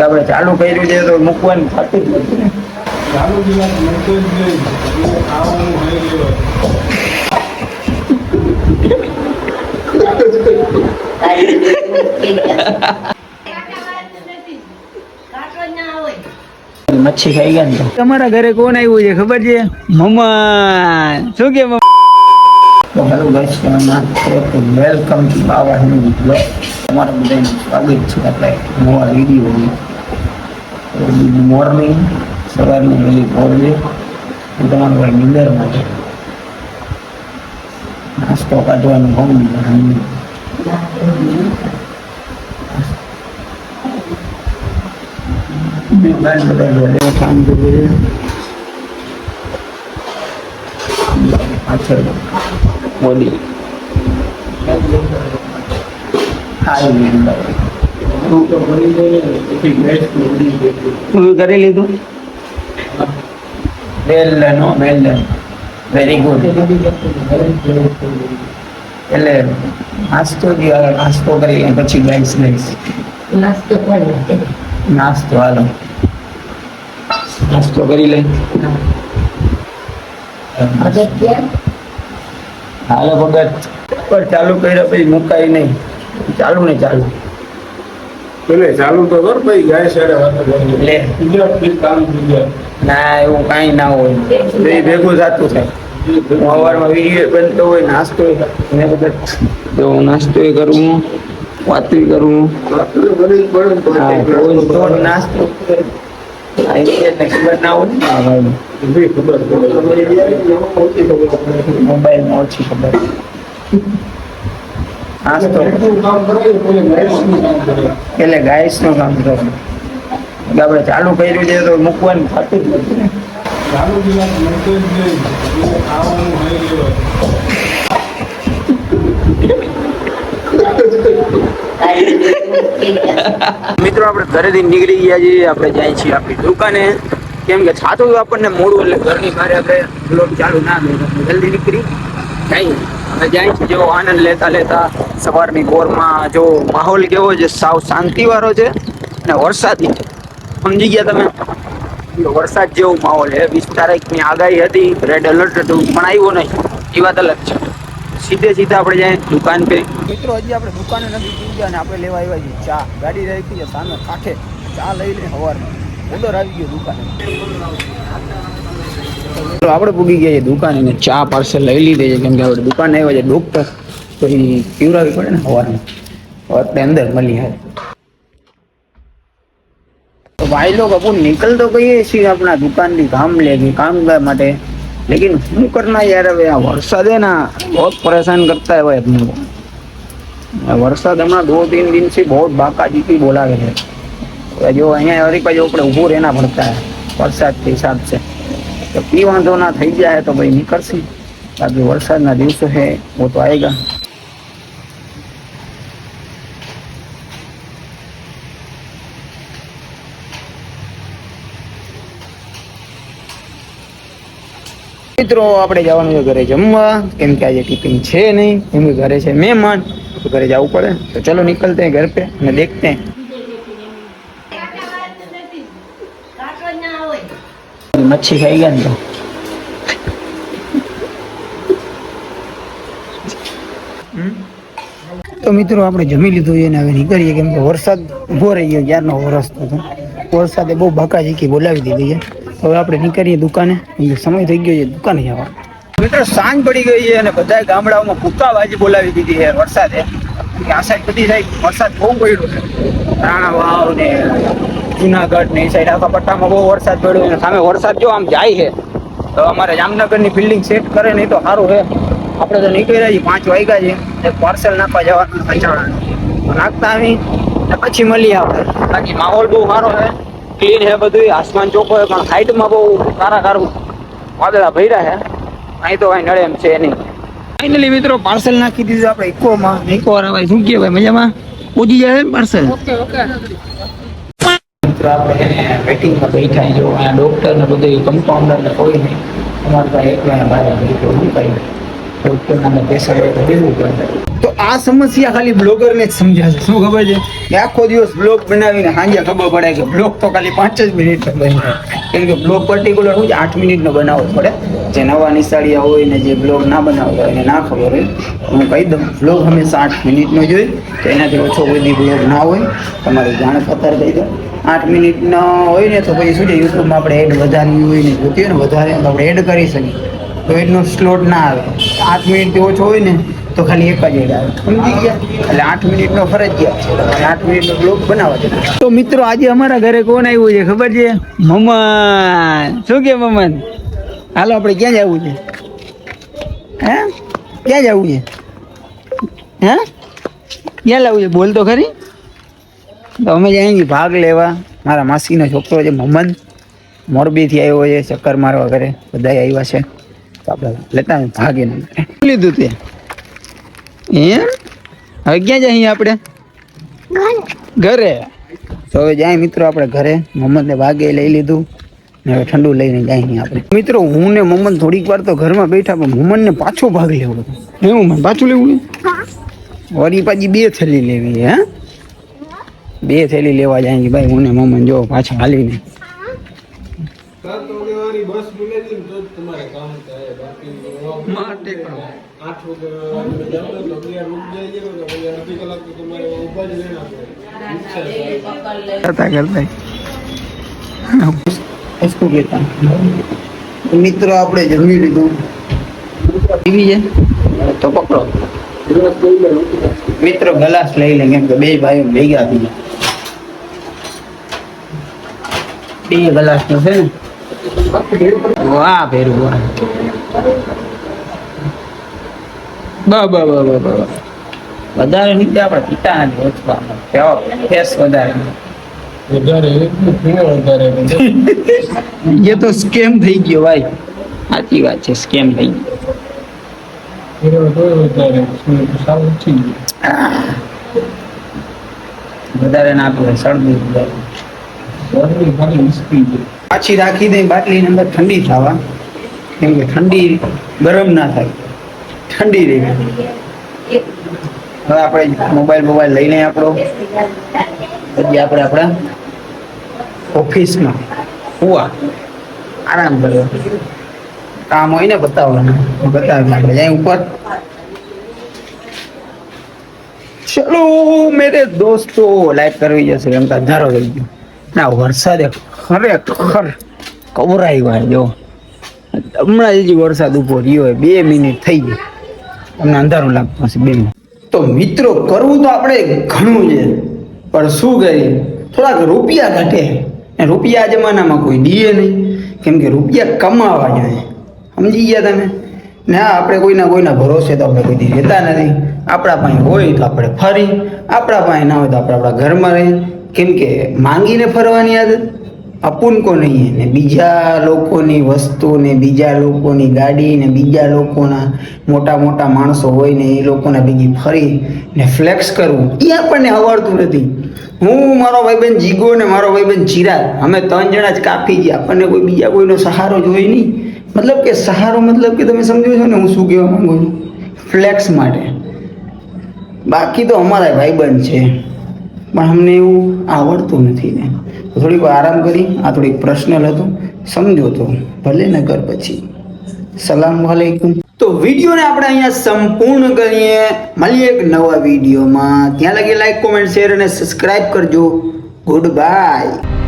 આપણે ચાલુ કર્યું છે તો મૂકવાનું થતું જ નથી ને. ચાલુ દિવસ મળતો જ નહીં. ખાવાનું હોય ગયો. મચ્છી ખાઈ ગયા ને. તમારા ઘરે કોણ આવ્યું છે ખબર છે? મમ્મા શું કે તો હેલો ગાઈસ, વેલકમ ટુ બાવા હિન્દી બ્લોગ. તમારા બધાનું સ્વાગત છે આપણે નવા વિડીયોની. ગુડ મોર્નિંગ, સવારની વહેલી પહોંચે તમારું ભાઈ નિંદરમાં છે. નાસ્તો કાઢવાનું ગમ કામ કરીએ પાછળ બોડી કરી લીધું. Very good. એટલે નાસ્તો કરી લે પછી ગાઈસ નાસ્તો હાલો નાસ્તો કરી લે. હાલો ભગત પર ચાલુ કર્યા પછી મુકાય નહીં. ચાલુ ને ચાલુ પેલે ચાલુ તો કર ભાઈ. ગાય સાડે વાત લે કામ થઈ ગયા. ના એવું કાંઈ ના હોય. એ ભેગું થતું થાય. હું સવારમાં વિડીયો બનતો હોય, નાસ્તો મેં બધા તો નાસ્તો કરું, વાતો કરું. નાસ્તો ખબર ના હોય મોબાઈલમાં ઓછી ખબર. નાસ્તો એટલે ગાઈસ નું કામ કરો. આપણે ચાલુ કર્યું છે તો મૂકવાનું થતું જ નથી ને. ચાલુ દિવસ મળતો જ નહીં. ખાવાનું હોય ગયો. મિત્રો આપણે ઘરેથી નીકળી ગયા છીએ. આપણે જાય છીએ આપણી દુકાને. કેમ કે છાતું આપણને મોડું એટલે ઘરની બહાર આપણે બ્લોગ ચાલુ ના થાય. જલ્દી નીકળી જાય. અમે જાય છીએ જો આનંદ લેતા લેતા સવારની પોરમાં. જો માહોલ કેવો છે, સાવ શાંતિવાળો છે અને વરસાદી. સમજી ગયા તમે? વરસાદ જેવો માહોલ છે. 20 તારીખની આગાહી હતી, રેડ એલર્ટ હતું, પણ આવ્યો નહીં. એ વાત અલગ છે. સીધે આપણે જાય દુકાન પે. મિત્રો હજી આપણે દુકાને નથી પહોંચ્યા અને આપણે લેવા આવ્યા છીએ ચા. ગાડી રાખી છે સામે કાંઠે. ચા લઈ લઈને સવારમાં ઓર્ડર આવી ગયો દુકાને. આપણે પૂગી ગયા છીએ દુકાને ને ચા પાર્સલ લઈ લીધે છે. કેમ કે આપણે દુકાને આવ્યા છે ડોક્ટર, તો એ પીવડાવવી પડે ને સવારમાં. આપણે અંદર મળી આવે तो भाई लोग अपन निकल तो गए છીએ अपना दुकान की काम लेके काम માટે, लेकिन શું करना यार. अब वर्षा है ना, बहुत परेशान करता है भाई अपने को. वर्षा हमारा 2-3 दिन से बहुत बाकाजी की बोला है. जो अँ हरी पास अपने ऊभो रहना पड़ता है वरसाद के हिसाब से. तो पी वांधो ना थी जाए तो भाई निकलશે. बाकी वरसाद ना दिवसों है वो तो आएगा. મિત્રો આપણે જવાનું છે ઘરે જમવા. કેમ કે આજે ટિફિન છે નહીં, કેમ કે ઘરે છે મહેમાન, તો ઘરે જવું પડે. તો ચલો निकलते हैं घर पे અને देखते हैं. મચ્છી ખાઈ ગયા ને તો મિત્રો આપણે જમી લીધું છે ને હવે નીકળીએ. કેમ કે વરસાદ ઉભો રહી ગયો ક્યારનો વરસતો હતો. વરસાદે બહુ બાકાજીકી બોલાવી દીધી છે. હવે આપણે નીકળીએ દુકાને. સમય થઈ ગયો છે દુકાને જવા. મિત્રો સાંજ પડી ગઈ છે અને બધા ગામડાઓમાં કુકાબાજી બોલાવી દીધી છે વરસાદે. આ સાઈડ બધી સાઈડ વરસાદ બહુ પડ્યો છે. રાણા વાવ ને જુનાગઢ ને એ સાઈડ આખા પટ્ટામાં બહુ વરસાદ પડ્યો છે. સામે વરસાદ જો આમ જાય છે તો અમારે જામનગરની ફિલ્ડિંગ સેટ કરે નહીં તો સારું છે. આપણે તો નીકળ્યા છીએ 5 વાગ્યા છે. એક પાર્સલ નાખવા જવાનું પંચાળા નાખતા આવી ને પછી મળીએ આપણે. બાકી માહોલ બહુ સારો છે, ક્લીન છે બધું. આસમાન ચોખ્ખો છે, પણ હાઈટમાં બહુ સારું વાદળા ભર્યા છે. અહીં તો કઈ નડે એમ છે નહીં. ફાઇનલી મિત્રો પાર્સલ નાખી દીધું આપણે ઇકોમાં. ઇકો વાળા ભાઈ શું કહે ભાઈ, મજામાં પહોંચી જાય પાર્સલ? મિત્રો આપણે વેટિંગમાં બેઠા જો અહીંયા ડોક્ટર ને બધું કમ્પાઉન્ડર ને કોઈ નહીં. અમારે તો એકલા બહાર ડોક્ટરના પૈસા દેવું પડે. તો આ સમસ્યા ખાલી બ્લોગરને જ સમજાશે. શું ખબર છે કે આખો દિવસ બ્લોગ બનાવીને સાંજે ખબર પડે કે બ્લોગ તો ખાલી 5 જ મિનિટનો બને. કેમ કે બ્લોગ પર્ટિક્યુલર શું છે 8 મિનિટનો બનાવવો પડે. જે નવા નિશાળિયા હોય ને જે બ્લોગ ના બનાવતા હોય એને ના ખબર હોય હું કહી દઉં, બ્લોગ હંમેશા 8 મિનિટનો જ હોય. તો એનાથી ઓછો કોઈ દી બ્લોગ ના હોય. તમારે જાણ ખતર કહી દો 8 મિનિટનો હોય ને તો પછી શું છે યુટ્યુબમાં આપણે એડ વધારવી હોય ને જોતી હોય ને વધારે તો આપણે એડ કરી શકીએ. તો એડનો સ્લોટ ના આવે. 8 મિનિટથી ઓછો હોય ને તો ખાલી એક જ એડ આવે. સમજી ગયા? એટલે 8 મિનિટનો ફરજિયાત છે. તમારે 8 મિનિટનો બ્લોગ બનાવવા છે. તો મિત્રો આજે અમારા ઘરે કોણ આવ્યું છે ખબર છે? મમન. શું કે મમન? હાલો આપણે ક્યાં જવું છે? હે ક્યાં જવું છે? હે ક્યાં લાવવું છે? બોલ તો ખરી. તો અમે જઈએ ભાગ લેવા. મારા માસીનો છોકરો છે મમન, મોરબીથી આવ્યો છે ચક્કર મારવા ઘરે. બધા આવ્યા છે તો આપણે લેતા ભાગે લીધું તે. એમ હવે ક્યાં જઈએ આપણે? ઘરે. તો હવે જાય મિત્રો આપણે ઘરે. મમનને ભાગે લઈ લીધું ને હવે ઠંડુ લઈને જાય આપણે. મિત્રો હું ને મમન થોડીક વાર તો ઘરમાં બેઠા પણ મમનને પાછો ભાગ લેવો હતો. એવું મને પાછું લેવું વળી પાછી 2 થેલી લેવી. હે 2 થેલી લેવા જાય ભાઈ. હું ને મમન જો પાછા હાલીને બસ મિલેલી તો જ તમારે કામ થાય. બાકી માટે 8 વાગે જાવ તો 11 રૂપ જઈએ તો પછી અડધી કલાક તો તમારે ઊભા જ રહેના પડે. કરતા મિત્રો આપણે જમી લીધું. ટીવી છે તો પકડો મિત્રો, ગ્લાસ લઈ લે કેમ કે 2 ભાઈઓ ભેગા થઈ ગયા. 2 ગ્લાસ નો છે ને. વાહ ભેરું વાહ. વધારે નીચે આપણે પીતા નથી ઓછવા ફેસ વધારે એ તો સ્કેમ થઈ ગયો ભાઈ. સાચી વાત છે, સ્કેમ થઈ ગયો. વધારે ના પીવે શરદી પાછી રાખી દે બાટલી અંદર ઠંડી થવા. કેમ કે ઠંડી ગરમ ના થાય, ઠંડી રહી. હવે આપણે મોબાઈલ લઈને આપણો પછી આપણે આપણા ઓફિસમાં હુવા આરામ કર્યો. કામ હોય ને બતાવવાનું બતાવી આપણે જાય ઉપર. ચલો મેરે દોસ્તો લાઈક કરવી જશે એમ તો અંધારો થઈ ગયો ના. વરસાદે ખરેખર કવરાઈ હોય. જો હમણાં જ વરસાદ ઉભો રહ્યો હોય 2 મિનિટ થઈ ગઈ. તમને અંધારું લાગતું હશે 2 મિનિટ. તો મિત્રો કરવું તો આપણે ઘણું છે પણ શું કરીએ થોડાક રૂપિયા ઘટે. રૂપિયા આ જમાનામાં કોઈ દીએ નહીં. કેમ કે રૂપિયા કમાવા જોઈએ. સમજી ગયા તમે ને? આપણે કોઈના ભરોસે તો આપણે કોઈ દી રહેતા નથી. આપણા પાસે હોય તો આપણે ફરી, આપણા પાસે ના હોય તો આપણે આપણા ઘરમાં રહી. કેમ કે માંગીને ફરવાની આદત અપૂન કો નહીં. ને બીજા લોકોની વસ્તુ ને બીજા લોકોની ગાડી ને બીજા લોકોના મોટા માણસો હોય ને એ લોકોના ભેગી ફરી ને ફ્લેક્સ કરવું એ આપણને આવડતું નથી. હું, મારો ભાઈબંધ જીગો ને મારો ભાઈબંધ ચિરાગ, અમે 3 જણા જ કાફી છીએ. આપણને કોઈ બીજા કોઈનો સહારો જોઈએ નહીં. મતલબ કે સહારો મતલબ કે તમે સમજો છો ને હું શું કહેવા માંગુ છું? ફ્લેક્સ માટે. બાકી તો અમારા ભાઈબંધ છે પણ અમને એવું આવડતું નથી ને. થોડીક આરામ કરી. આ થોડીક પર્સનલ હતું, સમજો તો ભલે ન કર પછી. સલામ વાલેકુમ. તો વિડીયોને આપણે અહીંયા સંપૂર્ણ કરીએ. મળીએ એક નવા વિડીયોમાં. ત્યાં લગી લાઈક, કોમેન્ટ, શેર અને સબસ્ક્રાઇબ કરજો. Good bye.